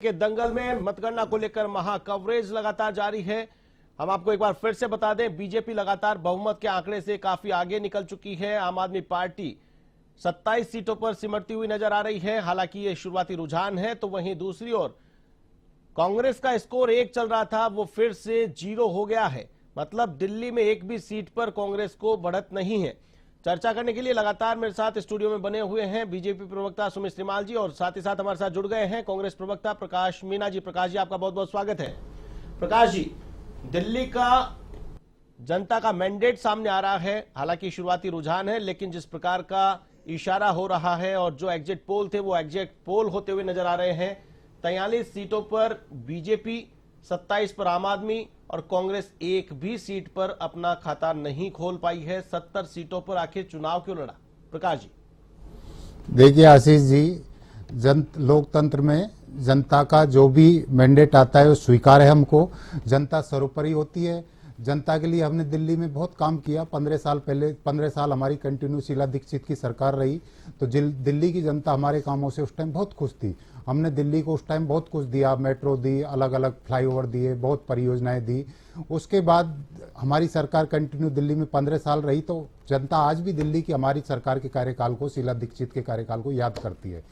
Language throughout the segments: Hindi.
के दंगल में मतगणना को लेकर महा कवरेज लगातार जारी है। हम आपको एक बार फिर से बता दें, बीजेपी लगातार बहुमत के आंकड़े से काफी आगे निकल चुकी है। आम आदमी पार्टी 27 सीटों पर सिमटती हुई नजर आ रही है। हालांकि ये शुरुआती रुझान है, तो वहीं दूसरी ओर कांग्रेस का स्कोर 1 चल रहा था, वो फिर से 0 हो गया है। मतलब दिल्ली में एक भी सीट पर कांग्रेस को बढ़त नहीं है। चर्चा करने के लिए लगातार मेरे साथ स्टूडियो में बने हुए हैं बीजेपी प्रवक्ता सुमित श्रीमाल जी, और साथ ही साथ हमारे साथ जुड़ गए हैं कांग्रेस प्रवक्ता प्रकाश मीणा जी। प्रकाश जी, आपका बहुत बहुत स्वागत है। प्रकाश जी, दिल्ली का जनता का मैंडेट सामने आ रहा है। हालांकि शुरुआती रुझान है, लेकिन जिस प्रकार का इशारा हो रहा है और जो एग्जिट पोल थे वो एग्जिट पोल होते हुए नजर आ रहे हैं। 43 सीटों पर बीजेपी, 27 पर आम आदमी और कांग्रेस एक भी सीट पर अपना खाता नहीं खोल पाई है। 70 सीटों पर आखिर चुनाव क्यों लड़ा? प्रकाश जी, देखिए आशीष जी, लोकतंत्र में जनता का जो भी मैंडेट आता है वो स्वीकार है हमको। जनता सर्वोपरि होती है। जनता के लिए हमने दिल्ली में बहुत काम किया। 15 साल हमारी कंटिन्यू शीला दीक्षित की सरकार रही, तो दिल्ली की जनता हमारे कामों से उस टाइम बहुत खुश थी। हमने दिल्ली को उस टाइम बहुत कुछ दिया, मेट्रो दी, अलग अलग फ्लाईओवर दिए, बहुत परियोजनाएं दी। उसके बाद हमारी सरकार कंटिन्यू दिल्ली में 15 साल रही, तो जनता आज भी दिल्ली की हमारी सरकार के कार्यकाल को, शीला दीक्षित के कार्यकाल को याद करती है।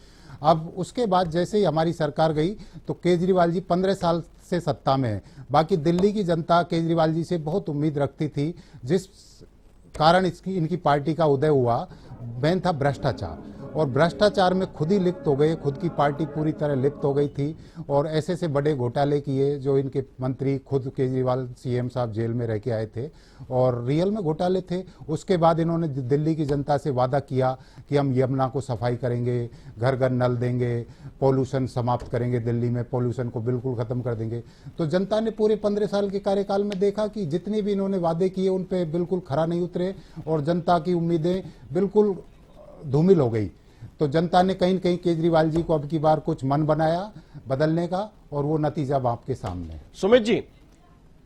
अब उसके बाद जैसे ही हमारी सरकार गई तो केजरीवाल जी 15 साल से सत्ता में है। बाकी दिल्ली की जनता केजरीवाल जी से बहुत उम्मीद रखती थी। जिस कारण इनकी पार्टी का उदय हुआ, मेन था भ्रष्टाचार, और भ्रष्टाचार में खुद ही लिप्त हो गए। खुद की पार्टी पूरी तरह लिप्त हो गई थी और ऐसे से बड़े घोटाले किए जो इनके मंत्री खुद केजरीवाल सीएम साहब जेल में रह के आए थे और रियल में घोटाले थे। उसके बाद इन्होंने दिल्ली की जनता से वादा किया कि हम यमुना को सफाई करेंगे, घर घर नल देंगे, पॉल्यूशन समाप्त करेंगे, दिल्ली में पॉल्यूशन को बिल्कुल खत्म कर देंगे। तो जनता ने पूरे 15 साल के कार्यकाल में देखा कि जितने भी इन्होंने वादे किए उन पे बिल्कुल खरा नहीं उतरे और जनता की उम्मीदें बिल्कुल धूमिल हो गई। तो जनता ने कहीं न कहीं केजरीवाल जी को अब की बार कुछ मन बनाया बदलने का, और वो नतीजा अब आपके सामने है। सुमित जी,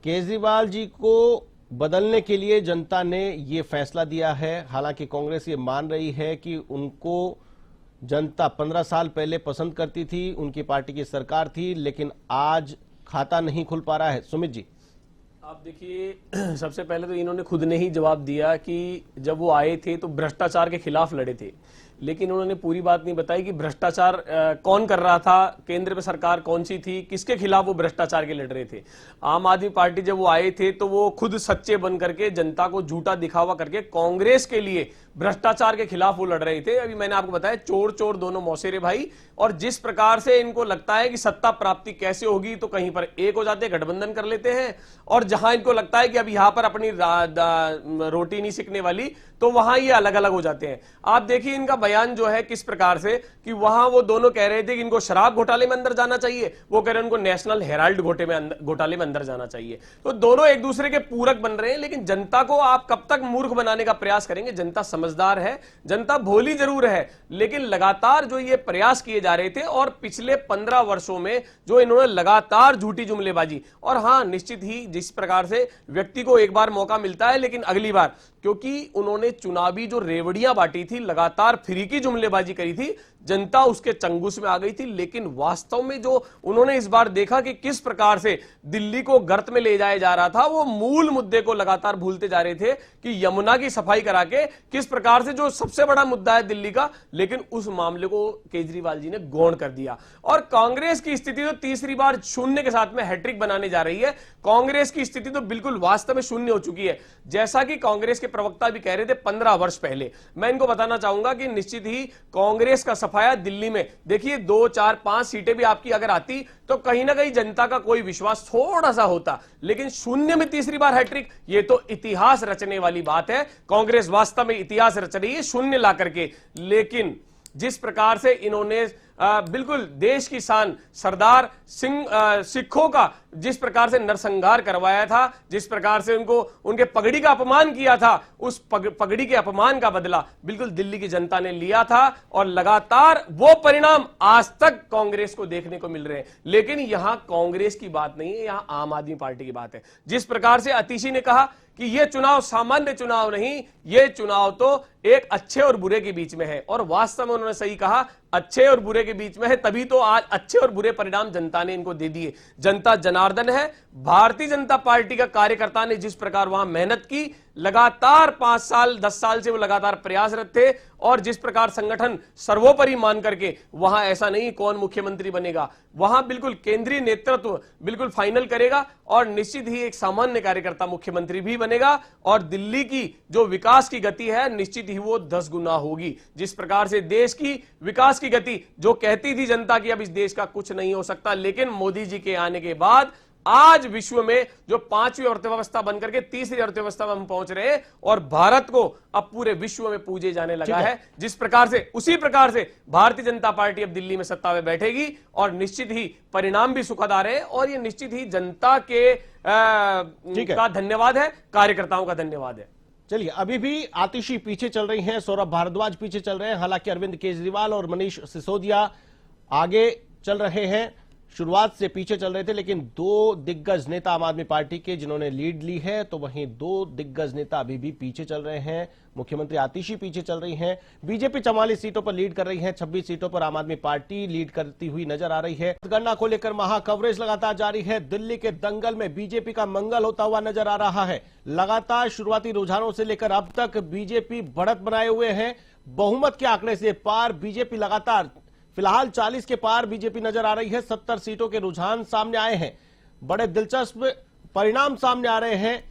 केजरीवाल जी को बदलने के लिए जनता ने ये फैसला दिया है। हालांकि कांग्रेस ये मान रही है कि उनको जनता 15 साल पहले पसंद करती थी, उनकी पार्टी की सरकार थी, लेकिन आज खाता नहीं खुल पा रहा है। सुमित जी, आप देखिए, सबसे पहले तो इन्होंने खुद ने ही जवाब दिया कि जब वो आए थे तो भ्रष्टाचार के खिलाफ लड़े थे, लेकिन उन्होंने पूरी बात नहीं बताई कि भ्रष्टाचार कौन कर रहा था, केंद्र में सरकार कौन सी थी, किसके खिलाफ वो भ्रष्टाचार के लड़ रहे थे। आम आदमी पार्टी जब वो आए थे तो वो खुद सच्चे बन करके जनता को झूठा दिखावा करके कांग्रेस के लिए भ्रष्टाचार के खिलाफ वो लड़ रहे थे। अभी मैंने आपको बताया, चोर चोर दोनों मौसेरे भाई। और जिस प्रकार से इनको लगता है कि सत्ता प्राप्ति कैसे होगी, तो कहीं पर एक हो जाते, गठबंधन कर लेते हैं, और जहां इनको लगता है कि अब यहां पर अपनी रोटी नहीं सिकने वाली, तो वहां ये अलग अलग हो जाते हैं। आप देखिए इनका बयान जो है किस प्रकार से, कि वहां वो दोनों कह रहे थे कि इनको शराब घोटाले में अंदर जाना चाहिए, वो कह रहे हैं उनको नेशनल हेराल्ड घोटाले में अंदर जाना चाहिए। तो दोनों एक दूसरे के पूरक बन रहे हैं। लेकिन जनता को आप कब तक मूर्ख बनाने का प्रयास करेंगे? जनता समझदार है, जनता भोली जरूर है, लेकिन लगातार जो ये प्रयास किए जा रहे थे और पिछले 15 वर्षों में जो इन्होंने लगातार झूठी जुमलेबाजी, और हां निश्चित ही जिस प्रकार से व्यक्ति को एक बार मौका मिलता है, लेकिन अगली बार, क्योंकि उन्होंने चुनावी जो रेवड़ियां बांटी थी, लगातार फ्री की जुमलेबाजी करी थी, जनता उसके चंगुस में आ गई थी। लेकिन वास्तव में जो उन्होंने इस बार देखा कि किस प्रकार से दिल्ली को गर्त में ले जाया जा रहा था, वो मूल मुद्दे को लगातार भूलते जा रहे थे कि यमुना की सफाई करा के किस प्रकार से, जो सबसे बड़ा मुद्दा है दिल्ली का, लेकिन उस मामले को केजरीवाल जी ने गौण कर दिया। और कांग्रेस की स्थिति तो तीसरी बार शून्य के साथ में हैट्रिक बनाने जा रही है। कांग्रेस की स्थिति तो बिल्कुल वास्तव में शून्य हो चुकी है। जैसा कि कांग्रेस के प्रवक्ता भी कह रहे थे 15 वर्ष पहले, मैं इनको बताना चाहूंगा कि निश्चित ही कांग्रेस का सफाया दिल्ली में, देखिए 2, 4, 5 सीटें भी आपकी अगर आती तो कहीं ना कहीं जनता का कोई विश्वास थोड़ा सा होता, लेकिन शून्य में तीसरी बार हैट्रिक, ये तो इतिहास रचने वाली बात है। कांग्रेस वास्तव में इतिहास रच रही है शून्य ला करके। लेकिन जिस प्रकार से इन्होंने बिल्कुल देश की शान सरदार सिंह, सिखों का जिस प्रकार से नरसंहार करवाया था, जिस प्रकार से उनको उनके पगड़ी का अपमान किया था, उस पगड़ी के अपमान का बदला बिल्कुल दिल्ली की जनता ने लिया था और लगातार वो परिणाम आज तक कांग्रेस को देखने को मिल रहे हैं। लेकिन यहां कांग्रेस की बात नहीं है, यहां आम आदमी पार्टी की बात है। जिस प्रकार से अतिशी ने कहा कि यह चुनाव सामान्य चुनाव नहीं, यह चुनाव तो एक अच्छे और बुरे के बीच में है, और वास्तव में उन्होंने सही कहा, अच्छे और बुरे के बीच में है, तभी तो आज अच्छे और बुरे परिणाम जनता ने इनको दे दिए। जनता जनार्दन है। भारतीय जनता पार्टी का कार्यकर्ता ने जिस प्रकार वहां मेहनत की, लगातार 5 साल 10 साल से वो लगातार प्रयासरत थे, और जिस प्रकार संगठन सर्वोपरि मान करके वहां ऐसा नहीं कौन मुख्यमंत्री बनेगा, वहां बिल्कुल केंद्रीय नेतृत्व बिल्कुल फाइनल करेगा और निश्चित ही एक सामान्य कार्यकर्ता मुख्यमंत्री भी बनेगा, और दिल्ली की जो विकास की गति है निश्चित ही वो 10 गुना होगी। जिस प्रकार से देश की विकास की गति जो कहती थी जनता की अब इस देश का कुछ नहीं हो सकता, लेकिन मोदी जी के आने के बाद आज विश्व में जो 5वीं अर्थव्यवस्था बनकर के 3री अर्थव्यवस्था में हम पहुंच रहे हैं, और भारत को अब पूरे विश्व में पूजे जाने लगा है। जिस प्रकार से उसी प्रकार से भारतीय जनता पार्टी अब दिल्ली में सत्ता में बैठेगी, और निश्चित ही परिणाम भी सुखद आ रहे हैं, और ये निश्चित ही जनता के का धन्यवाद है, कार्यकर्ताओं का धन्यवाद है। चलिए, अभी भी आतिशी पीछे चल रही हैं, सौरभ भारद्वाज पीछे चल रहे हैं। हालांकि अरविंद केजरीवाल और मनीष सिसोदिया आगे चल रहे हैं, शुरुआत से पीछे चल रहे थे, लेकिन 2 दिग्गज नेता आम आदमी पार्टी के जिन्होंने लीड ली है, तो वहीं 2 दिग्गज नेता अभी भी पीछे चल रहे हैं। मुख्यमंत्री आतिशी पीछे चल रही हैं। बीजेपी 44 सीटों पर लीड कर रही है, 26 सीटों पर आम आदमी पार्टी लीड करती हुई नजर आ रही है। मतगणना को लेकर महा कवरेज लगातार जारी है। दिल्ली के दंगल में बीजेपी का मंगल होता हुआ नजर आ रहा है। लगातार शुरुआती रुझानों से लेकर अब तक बीजेपी बढ़त बनाए हुए है। बहुमत के आंकड़े से पार बीजेपी लगातार फिलहाल 40 के पार बीजेपी नजर आ रही है। 70 सीटों के रुझान सामने आए हैं। बड़े दिलचस्प परिणाम सामने आ रहे हैं।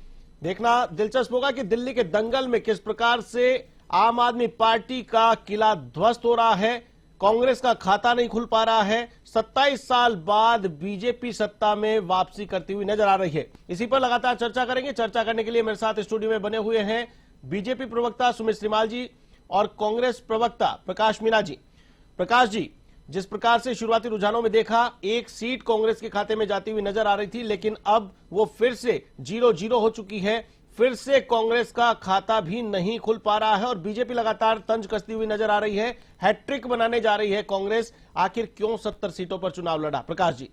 देखना दिलचस्प होगा कि दिल्ली के दंगल में किस प्रकार से आम आदमी पार्टी का किला ध्वस्त हो रहा है, कांग्रेस का खाता नहीं खुल पा रहा है। 27 साल बाद बीजेपी सत्ता में वापसी करती हुई नजर आ रही है। इसी पर लगातार चर्चा करेंगे। चर्चा करने के लिए मेरे साथ स्टूडियो में बने हुए हैं बीजेपी प्रवक्ता सुमित श्रीमाल जी और कांग्रेस प्रवक्ता प्रकाश मीणा जी। प्रकाश जी, जिस प्रकार से शुरुआती रुझानों में देखा, 1 सीट कांग्रेस के खाते में जाती हुई नजर आ रही थी, लेकिन अब वो फिर से 0-0 हो चुकी है। फिर से कांग्रेस का खाता भी नहीं खुल पा रहा है और बीजेपी लगातार तंज कसती हुई नजर आ रही है। हैट्रिक बनाने जा रही है कांग्रेस। आखिर क्यों 70 सीटों पर चुनाव लड़ा? प्रकाश जी।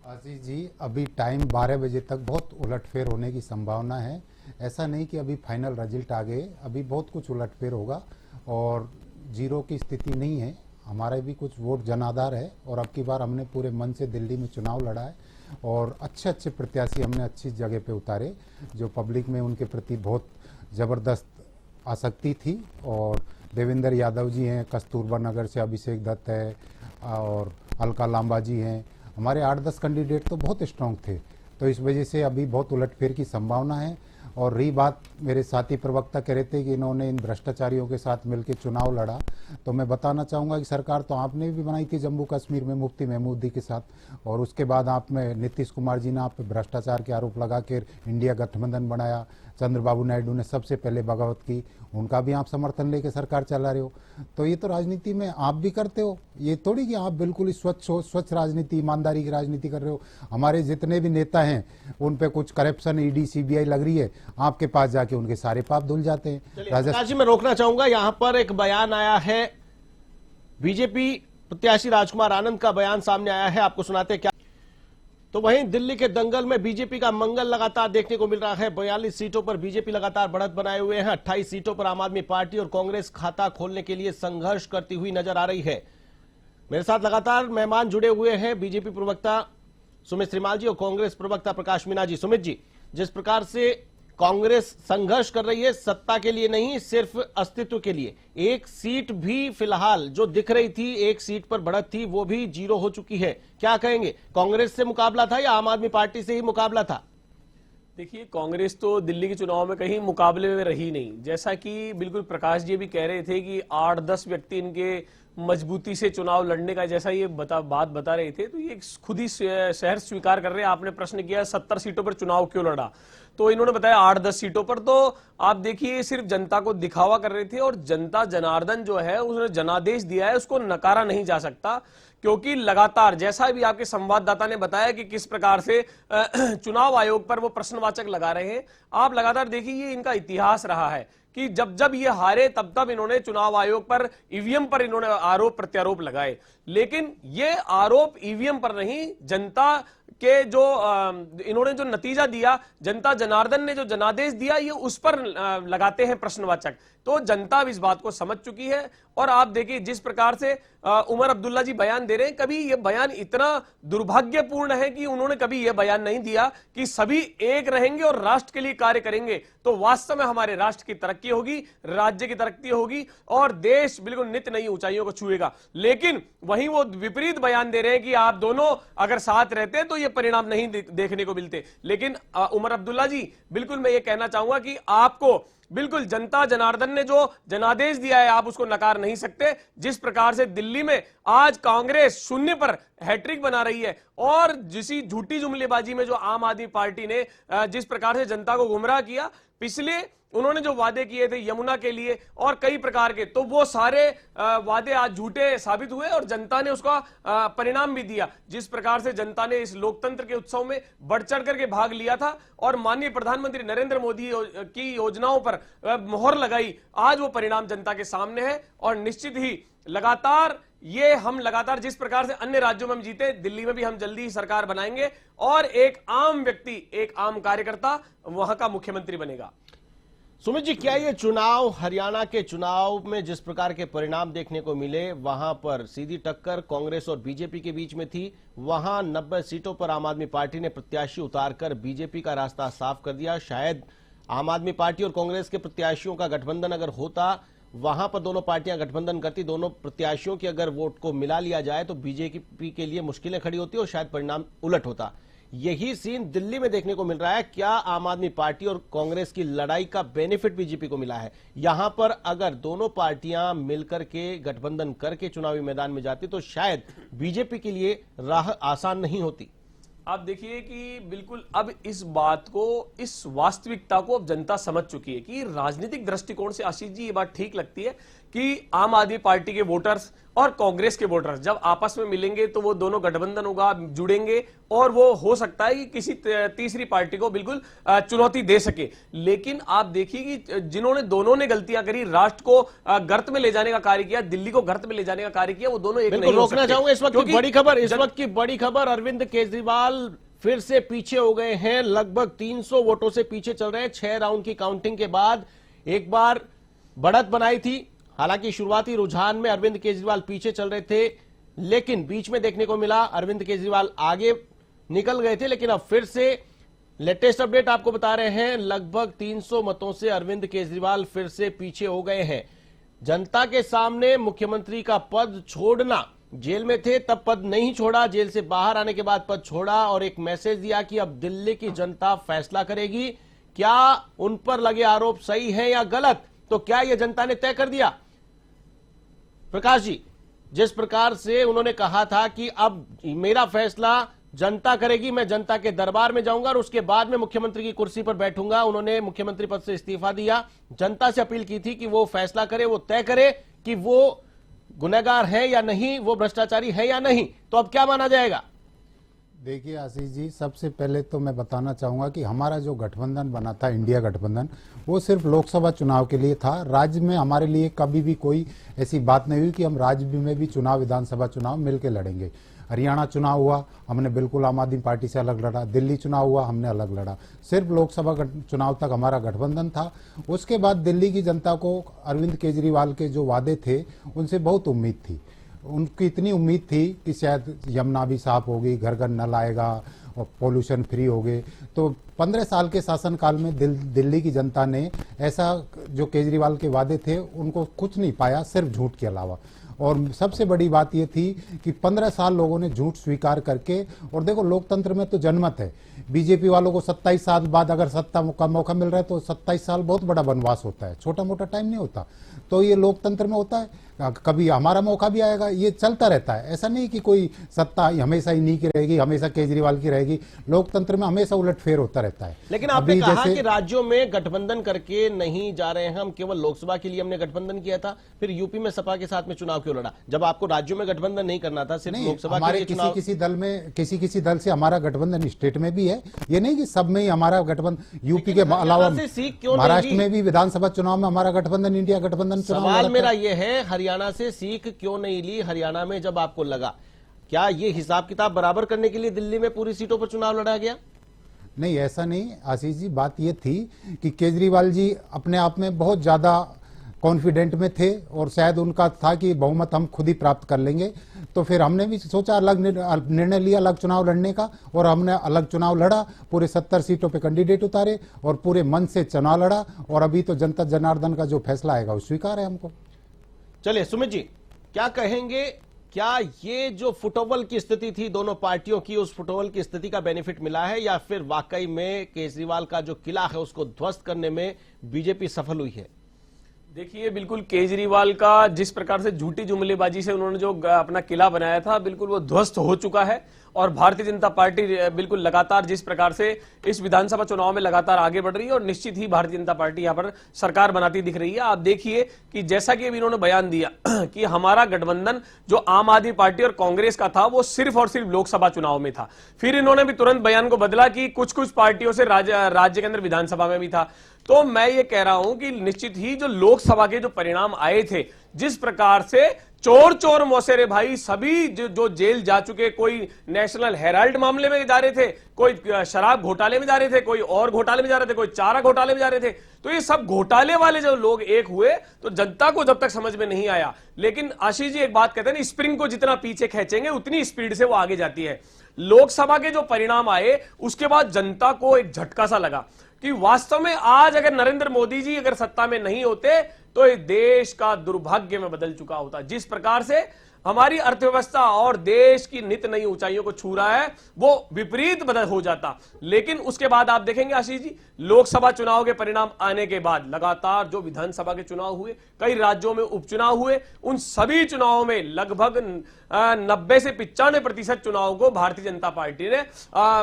आशीष जी, अभी टाइम 12 बजे तक बहुत उलटफेर होने की संभावना है। ऐसा नहीं कि अभी फाइनल रिजल्ट आ गए, अभी बहुत कुछ उलटफेर होगा और 0 की स्थिति नहीं है। हमारे भी कुछ वोट जनाधार है और अब की बार हमने पूरे मन से दिल्ली में चुनाव लड़ा है और अच्छे प्रत्याशी हमने अच्छी जगह पे उतारे, जो पब्लिक में उनके प्रति बहुत ज़बरदस्त आसक्ति थी। और देवेंद्र यादव जी हैं, कस्तूरबा नगर से अभिषेक दत्त है और अलका लांबा जी हैं। हमारे 8-10 कैंडिडेट तो बहुत स्ट्रांग थे, तो इस वजह से अभी बहुत उलटफेर की संभावना है। और रही बात, मेरे साथी प्रवक्ता कह रहे थे कि इन्होंने इन भ्रष्टाचारियों के साथ मिलकर चुनाव लड़ा, तो मैं बताना चाहूँगा कि सरकार तो आपने भी बनाई थी जम्मू कश्मीर में मुफ्ती महमूदी के साथ, और उसके बाद आप में नीतीश कुमार जी ने आप पे भ्रष्टाचार के आरोप लगा कर इंडिया गठबंधन बनाया। चंद्रबाबू नायडू ने सबसे पहले बगावत की, उनका भी आप समर्थन लेके सरकार चला रहे हो। तो ये तो राजनीति में आप भी करते हो, ये थोड़ी कि आप बिल्कुल ही स्वच्छ हो, स्वच्छ राजनीति, ईमानदारी की राजनीति कर रहे हो। हमारे जितने भी नेता हैं उन पे कुछ करप्शन, ईडी सीबीआई लग रही है, आपके पास जाके उनके सारे पाप धुल जाते हैं। प्रकाश जी, मैं रोकना चाहूंगा, यहां पर एक बयान आया है, बीजेपी प्रत्याशी राजकुमार आनंद का बयान सामने आया है, आपको सुनाते हैं क्या। तो वहीं दिल्ली के दंगल में बीजेपी का मंगल लगातार देखने को मिल रहा है। 42 सीटों पर बीजेपी लगातार बढ़त बनाए हुए हैं। 28 सीटों पर आम आदमी पार्टी और कांग्रेस खाता खोलने के लिए संघर्ष करती हुई नजर आ रही है। मेरे साथ लगातार मेहमान जुड़े हुए हैं, बीजेपी प्रवक्ता सुमित श्रीमाल जी और कांग्रेस प्रवक्ता प्रकाश मीणा जी। सुमित जी, जिस प्रकार से कांग्रेस संघर्ष कर रही है, सत्ता के लिए नहीं, सिर्फ अस्तित्व के लिए, 1 सीट भी फिलहाल जो दिख रही थी, 1 सीट पर बढ़त थी, वो भी 0 हो चुकी है। क्या कहेंगे, कांग्रेस से मुकाबला था या आम आदमी पार्टी से ही मुकाबला था? देखिए, कांग्रेस तो दिल्ली के चुनाव में कहीं मुकाबले में रही नहीं। जैसा कि बिल्कुल प्रकाश जी भी कह रहे थे कि 8-10 व्यक्ति इनके मजबूती से चुनाव लड़ने का, जैसा ये बात बता रहे थे, तो ये खुद ही शहर स्वीकार कर रहे हैं। आपने प्रश्न किया 70 सीटों पर चुनाव क्यों लड़ा, तो इन्होंने बताया 8-10 सीटों पर। तो आप देखिए सिर्फ जनता को दिखावा कर रहे थे, और जनता जनार्दन जो है उसने जनादेश दिया है, उसको नकारा नहीं जा सकता, क्योंकि लगातार जैसा भी आपके संवाददाता ने बताया कि किस प्रकार से चुनाव आयोग पर वो प्रश्नवाचक लगा रहे हैं। आप लगातार देखिए ये इनका इतिहास रहा है कि जब जब ये हारे तब तब इन्होंने चुनाव आयोग पर, ईवीएम पर इन्होंने आरोप प्रत्यारोप लगाए। लेकिन ये आरोप ईवीएम पर नहीं, जनता के जो इन्होंने जो नतीजा दिया, जनता जनार्दन ने जो जनादेश दिया, ये उस पर लगाते हैं प्रश्नवाचक। तो जनता अब इस बात को समझ चुकी है। और आप देखिए जिस प्रकार से उमर अब्दुल्ला जी बयान दे रहे हैं, कभी ये बयान इतना दुर्भाग्यपूर्ण है कि उन्होंने कभी यह बयान नहीं दिया कि सभी एक रहेंगे और राष्ट्र के लिए कार्य करेंगे तो वास्तव में हमारे राष्ट्र की तरक्की होगी, राज्य की तरक्की होगी और देश बिल्कुल नित्य नई ऊंचाइयों को छुएगा। लेकिन वहीं वो विपरीत बयान दे रहे हैं कि आप दोनों अगर साथ रहते तो ये परिणाम नहीं देखने को मिलते। लेकिन उमर अब्दुल्ला जी, बिल्कुल मैं ये कहना चाहूंगा कि आपको बिल्कुल जनता जनार्दन ने जो जनादेश दिया है आप उसको नकार नहीं सकते। जिस प्रकार से दिल्ली में आज कांग्रेस शून्य पर हैट्रिक बना रही है, और जिसी झूठी जुमलेबाजी में जो आम आदमी पार्टी ने जिस प्रकार से जनता को गुमराह किया, पिछले उन्होंने जो वादे किए थे यमुना के लिए और कई प्रकार के, तो वो सारे वादे आज झूठे साबित हुए और जनता ने उसका परिणाम भी दिया। जिस प्रकार से जनता ने इस लोकतंत्र के उत्सव में बढ़ चढ़ करके भाग लिया था और माननीय प्रधानमंत्री नरेंद्र मोदी की योजनाओं पर मोहर लगाई, आज वो परिणाम जनता के सामने है। और निश्चित ही लगातार हम लगातार जिस प्रकार से अन्य राज्यों में हम जीते, दिल्ली में भी हम जल्दी ही सरकार बनाएंगे और एक आम व्यक्ति, एक आम कार्यकर्ता वहां का मुख्यमंत्री बनेगा। सुमित जी, क्या ये चुनाव, हरियाणा के चुनाव में जिस प्रकार के परिणाम देखने को मिले, वहां पर सीधी टक्कर कांग्रेस और बीजेपी के बीच में थी, वहां 90 सीटों पर आम आदमी पार्टी ने प्रत्याशी उतारकर बीजेपी का रास्ता साफ कर दिया। शायद आम आदमी पार्टी और कांग्रेस के प्रत्याशियों का गठबंधन अगर होता, वहां पर दोनों पार्टियां गठबंधन करती, दोनों प्रत्याशियों की अगर वोट को मिला लिया जाए तो बीजेपी के लिए मुश्किलें खड़ी होती और शायद परिणाम उलट होता। यही सीन दिल्ली में देखने को मिल रहा है। क्या आम आदमी पार्टी और कांग्रेस की लड़ाई का बेनिफिट बीजेपी को मिला है? यहां पर अगर दोनों पार्टियां मिलकर के गठबंधन करके चुनावी मैदान में जाती तो शायद बीजेपी के लिए राह आसान नहीं होती। आप देखिए कि बिल्कुल अब इस बात को, इस वास्तविकता को अब जनता समझ चुकी है कि राजनीतिक दृष्टिकोण से आशीष जी ये बात ठीक लगती है कि आम आदमी पार्टी के वोटर्स और कांग्रेस के वोटर्स जब आपस में मिलेंगे तो वो दोनों गठबंधन होगा, जुड़ेंगे और वो हो सकता है कि किसी तीसरी पार्टी को बिल्कुल चुनौती दे सके। लेकिन आप देखिए कि जिन्होंने दोनों ने गलतियां करी, राष्ट्र को गर्त में ले जाने का कार्य किया, दिल्ली को गर्त में ले जाने का कार्य किया, वो दोनों एक नहीं हो सकते। रोकना चाहूंगा इस वक्त की बड़ी खबर, अरविंद केजरीवाल फिर से पीछे हो गए हैं। लगभग 300 वोटों से पीछे चल रहे हैं। 6 राउंड की काउंटिंग के बाद एक बार बढ़त बनाई थी। हालांकि शुरुआती रुझान में अरविंद केजरीवाल पीछे चल रहे थे, लेकिन बीच में देखने को मिला अरविंद केजरीवाल आगे निकल गए थे। लेकिन अब फिर से लेटेस्ट अपडेट आपको बता रहे हैं, लगभग 300 मतों से अरविंद केजरीवाल फिर से पीछे हो गए हैं। जनता के सामने मुख्यमंत्री का पद छोड़ना, जेल में थे तब पद नहीं छोड़ा, जेल से बाहर आने के बाद पद छोड़ा और एक मैसेज दिया कि अब दिल्ली की जनता फैसला करेगी। क्या उन पर लगे आरोप सही है या गलत, तो क्या यह जनता ने तय कर दिया? प्रकाश जी, जिस प्रकार से उन्होंने कहा था कि अब मेरा फैसला जनता करेगी, मैं जनता के दरबार में जाऊंगा और उसके बाद में मुख्यमंत्री की कुर्सी पर बैठूंगा, उन्होंने मुख्यमंत्री पद से इस्तीफा दिया। जनता से अपील की थी कि वो फैसला करे, वो तय करे कि वो गुनहगार है या नहीं, वो भ्रष्टाचारी है या नहीं। तो अब क्या माना जाएगा? देखिए आशीष जी, सबसे पहले तो मैं बताना चाहूंगा कि हमारा जो गठबंधन बना था, इंडिया गठबंधन, वो सिर्फ लोकसभा चुनाव के लिए था। राज्य में हमारे लिए कभी भी कोई ऐसी बात नहीं हुई कि हम राज्य में भी चुनाव, विधानसभा चुनाव मिलकर लड़ेंगे। हरियाणा चुनाव हुआ, हमने बिल्कुल आम आदमी पार्टी से अलग लड़ा। दिल्ली चुनाव हुआ, हमने अलग लड़ा। सिर्फ लोकसभा चुनाव तक हमारा गठबंधन था। उसके बाद दिल्ली की जनता को अरविंद केजरीवाल के जो वादे थे उनसे बहुत उम्मीद थी। उनकी इतनी उम्मीद थी कि शायद यमुना भी साफ होगी, घर घर नल आएगा और पोल्यूशन फ्री हो गए। तो 15 साल के शासनकाल में दिल्ली की जनता ने ऐसा जो केजरीवाल के वादे थे उनको कुछ नहीं पाया, सिर्फ झूठ के अलावा। और सबसे बड़ी बात यह थी कि 15 साल लोगों ने झूठ स्वीकार करके, और देखो लोकतंत्र में तो जनमत है। बीजेपी वालों को 27 साल बाद अगर सत्ता का मौका मिल रहा है तो 27 साल बहुत बड़ा वनवास होता है, छोटा मोटा टाइम नहीं होता। तो ये लोकतंत्र में होता है। कभी हमारा मौका भी आएगा, ये चलता रहता है। ऐसा नहीं कि कोई सत्ता हमेशा इन्हीं की रहेगी, हमेशा केजरीवाल की रहेगी। लोकतंत्र में हमेशा उलटफेर होता रहता है। लेकिन आपने कहा कि राज्यों में गठबंधन करके नहीं जा रहे हैं, हम केवल लोकसभा के लिए हमने गठबंधन किया था, फिर यूपी में सपा के साथ में चुनाव क्यों लड़ा जब आपको राज्यों में गठबंधन नहीं करना था, सिर्फ लोकसभा के लिए चुनाव? किसी दल में किसी दल से हमारा गठबंधन स्टेट में भी है, ये नहीं कि सब में ही हमारा गठबंधन। यूपी के अलावा महाराष्ट्र में भी विधानसभा चुनाव में हमारा गठबंधन इंडिया गठबंधन चुनाव। सवाल मेरा यह है, हरियाणा से सीख क्यों नहीं ली? हरियाणा में जब आपको लगा, क्या ये हिसाब किताब बराबर करने के लिए दिल्ली में पूरी सीटों पर चुनाव लड़ा गया? नहीं, ऐसा नहीं आशीष जी। बात ये थी कि केजरीवाल जी अपने आप में बहुत ज्यादा कॉन्फिडेंट में थे और शायद उनका था कि बहुमत हम खुद ही प्राप्त कर लेंगे। तो फिर हमने भी सोचा, अलग निर्णय लिया अलग चुनाव लड़ने का, और हमने अलग चुनाव लड़ा। पूरे 70 सीटों पे कैंडिडेट उतारे और पूरे मन से चुनाव लड़ा, और अभी तो जनता जनार्दन का जो फैसला आएगा वो स्वीकार है हमको। चलिए सुमित जी, क्या कहेंगे? क्या ये जो फुटबॉल की स्थिति थी दोनों पार्टियों की, उस फुटबॉल की स्थिति का बेनिफिट मिला है, या फिर वाकई में केजरीवाल का जो किला है उसको ध्वस्त करने में बीजेपी सफल हुई है? देखिए, बिल्कुल केजरीवाल का जिस प्रकार से झूठी जुमलेबाजी से उन्होंने जो अपना किला बनाया था, बिल्कुल वो ध्वस्त हो चुका है। और भारतीय जनता पार्टी बिल्कुल लगातार जिस प्रकार से इस विधानसभा चुनाव में लगातार आगे बढ़ रही है, और निश्चित ही भारतीय जनता पार्टी यहां पर सरकार बनाती दिख रही है। आप देखिए कि जैसा कि अभी इन्होंने बयान दिया कि हमारा गठबंधन जो आम आदमी पार्टी और कांग्रेस का था वो सिर्फ और सिर्फ लोकसभा चुनाव में था। फिर इन्होंने भी तुरंत बयान को बदला कि कुछ कुछ पार्टियों से राज्य के अंदर विधानसभा में भी था। तो मैं ये कह रहा हूं कि निश्चित ही जो लोकसभा के जो परिणाम आए थे, जिस प्रकार से चोर चोर मौसेरे भाई सभी जो जेल जा चुके, कोई नेशनल हेराल्ड मामले में जा रहे थे, कोई शराब घोटाले में जा रहे थे, कोई और घोटाले में जा रहे थे, कोई चारा घोटाले में जा रहे थे। तो ये सब घोटाले वाले जो लोग एक हुए, तो जनता को जब तक समझ में नहीं आया। लेकिन आशीष जी एक बात कहते हैं ना, स्प्रिंग को जितना पीछे खींचेंगे उतनी स्पीड से वो आगे जाती है। लोकसभा के जो परिणाम आए उसके बाद जनता को एक झटका सा लगा कि वास्तव में आज अगर नरेंद्र मोदी जी अगर सत्ता में नहीं होते तो ये देश का दुर्भाग्य में बदल चुका होता। जिस प्रकार से हमारी अर्थव्यवस्था और देश की नित नई ऊंचाइयों को छू रहा है, वो विपरीत बदल हो जाता। लेकिन उसके बाद आप देखेंगे आशीष जी, लोकसभा चुनाव के परिणाम आने के बाद लगातार जो विधानसभा के चुनाव हुए, कई राज्यों में उपचुनाव हुए, उन सभी चुनावों में लगभग 90 से 95% चुनाव को भारतीय जनता पार्टी ने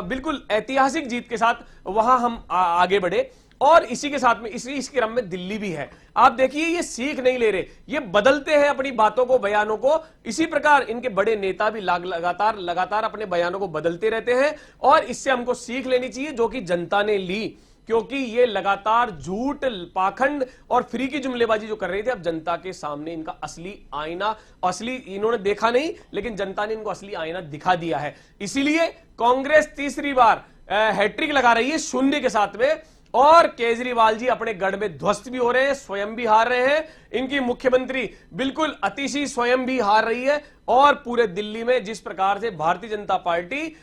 बिल्कुल ऐतिहासिक जीत के साथ वहां हम आगे बढ़े। और इसी के साथ में इस क्रम में दिल्ली भी है। आप देखिए, ये सीख नहीं ले रहे, ये बदलते हैं अपनी बातों को, बयानों को। इसी प्रकार इनके बड़े नेता भी लगातार अपने बयानों को बदलते रहते हैं, और इससे हमको सीख लेनी चाहिए जो कि जनता ने ली। क्योंकि ये लगातार झूठ, पाखंड और फ्री की जुमलेबाजी जो कर रहे थे, अब जनता के सामने इनका असली आईना, असली इन्होंने देखा नहीं, लेकिन जनता ने इनको असली आईना दिखा दिया है। इसीलिए कांग्रेस तीसरी बार हैट्रिक लगा रही है शून्य के साथ में, और केजरीवाल जी अपने गढ़ में ध्वस्त भी हो रहे हैं, स्वयं भी हार रहे हैं। इनकी मुख्यमंत्री बिल्कुल अतिशी स्वयं भी हार रही है। और पूरे दिल्ली में जिस प्रकार से भारतीय जनता पार्टी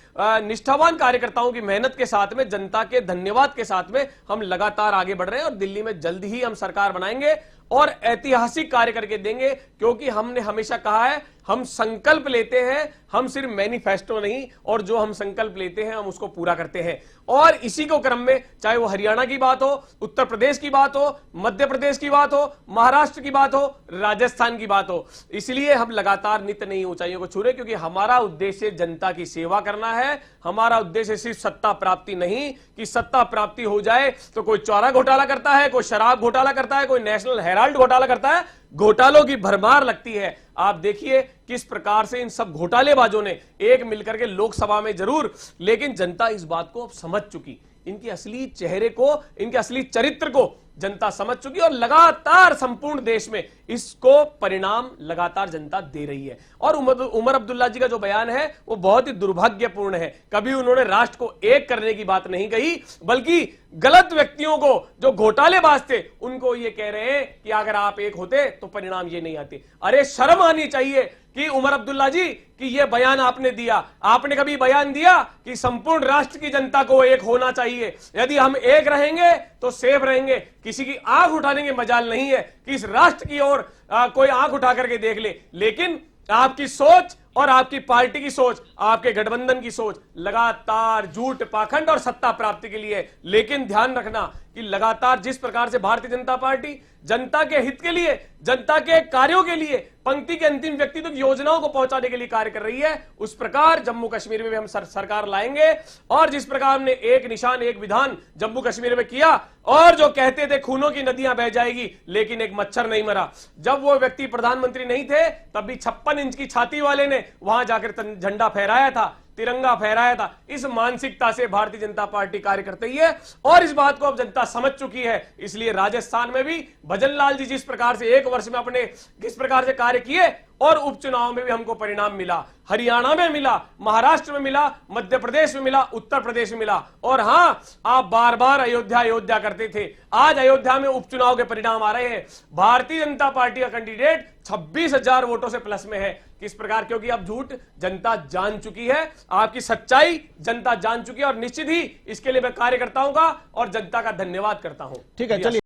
निष्ठावान कार्यकर्ताओं की मेहनत के साथ में, जनता के धन्यवाद के साथ में हम लगातार आगे बढ़ रहे हैं, और दिल्ली में जल्द ही हम सरकार बनाएंगे और ऐतिहासिक कार्य करके देंगे। क्योंकि हमने हमेशा कहा है, हम संकल्प लेते हैं, हम सिर्फ मैनिफेस्टो नहीं, और जो हम संकल्प लेते हैं हम उसको पूरा करते हैं। और इसी को क्रम में चाहे वो हरियाणा की बात हो, उत्तर प्रदेश की बात हो, मध्य प्रदेश की बात हो, महाराष्ट्र की बात हो, राजस्थान की बात हो, इसलिए हम लगातार नित्य नई ऊंचाइयों को छू रहे, क्योंकि हमारा उद्देश्य जनता की सेवा करना है। हमारा उद्देश्य सिर्फ सत्ता प्राप्ति नहीं कि सत्ता प्राप्ति हो जाए तो कोई चारा घोटाला करता है, कोई शराब घोटाला करता है, कोई नेशनल हेराल्ड घोटाला करता है। घोटालों की भरमार लगती है। आप देखिए किस प्रकार से इन सब घोटालेबाजों ने एक मिलकर के लोकसभा में जरूर, लेकिन जनता इस बात को अब समझ चुकी, इनके असली चेहरे को, इनके असली चरित्र को जनता समझ चुकी, और लगातार संपूर्ण देश में इसको परिणाम लगातार जनता दे रही है। और उमर अब्दुल्ला जी का जो बयान है वो बहुत ही दुर्भाग्यपूर्ण है। कभी उन्होंने राष्ट्र को एक करने की बात नहीं कही, बल्कि गलत व्यक्तियों को, जो घोटालेबाज थे, उनको ये कह रहे हैं कि अगर आप एक होते तो परिणाम ये नहीं आते। अरे शर्म आनी चाहिए कि उमर अब्दुल्ला जी कि ये बयान आपने दिया। आपने कभी बयान दिया कि संपूर्ण राष्ट्र की जनता को एक होना चाहिए, यदि हम एक रहेंगे तो सेफ रहेंगे, किसी की आंख उठाने की मजाल नहीं है कि इस राष्ट्र की ओर कोई आंख उठा करके देख ले। लेकिन आपकी सोच और आपकी पार्टी की सोच, आपके गठबंधन की सोच लगातार झूठ, पाखंड और सत्ता प्राप्ति के लिए। लेकिन ध्यान रखना कि लगातार जिस प्रकार से भारतीय जनता पार्टी जनता के हित के लिए, जनता के कार्यों के लिए, पंक्ति के अंतिम व्यक्ति तक योजनाओं को पहुंचाने के लिए कार्य कर रही है, उस प्रकार जम्मू कश्मीर में भी हम सरकार लाएंगे। और जिस प्रकार हमने एक निशान एक विधान जम्मू कश्मीर में किया, और जो कहते थे खूनों की नदियां बह जाएगी, लेकिन एक मच्छर नहीं मरा। जब वो व्यक्ति प्रधानमंत्री नहीं थे तब भी 56 इंच की छाती वाले ने वहां जाकर झंडा फहराया था, तिरंगा फहराया था। इस मानसिकता से भारतीय जनता पार्टी कार्य करती है और इस बात को अब जनता समझ चुकी है। इसलिए राजस्थान में भी भजनलाल जी जिस प्रकार से एक वर्ष में अपने किस प्रकार से कार्य किए और उपचुनाव में भी हमको परिणाम मिला, हरियाणा में मिला, महाराष्ट्र में मिला, मध्य प्रदेश में मिला, उत्तर प्रदेश में मिला। और हां, आप बार बार अयोध्या अयोध्या करते थे, आज अयोध्या में उपचुनाव के परिणाम आ रहे हैं। भारतीय जनता पार्टी का कैंडिडेट 26,000 वोटों से प्लस में है। किस प्रकार? क्योंकि अब झूठ जनता जान चुकी है, आपकी सच्चाई जनता जान चुकी है और निश्चित ही इसके लिए मैं कार्य करता हूं और जनता का धन्यवाद करता हूं। ठीक है, चलिए।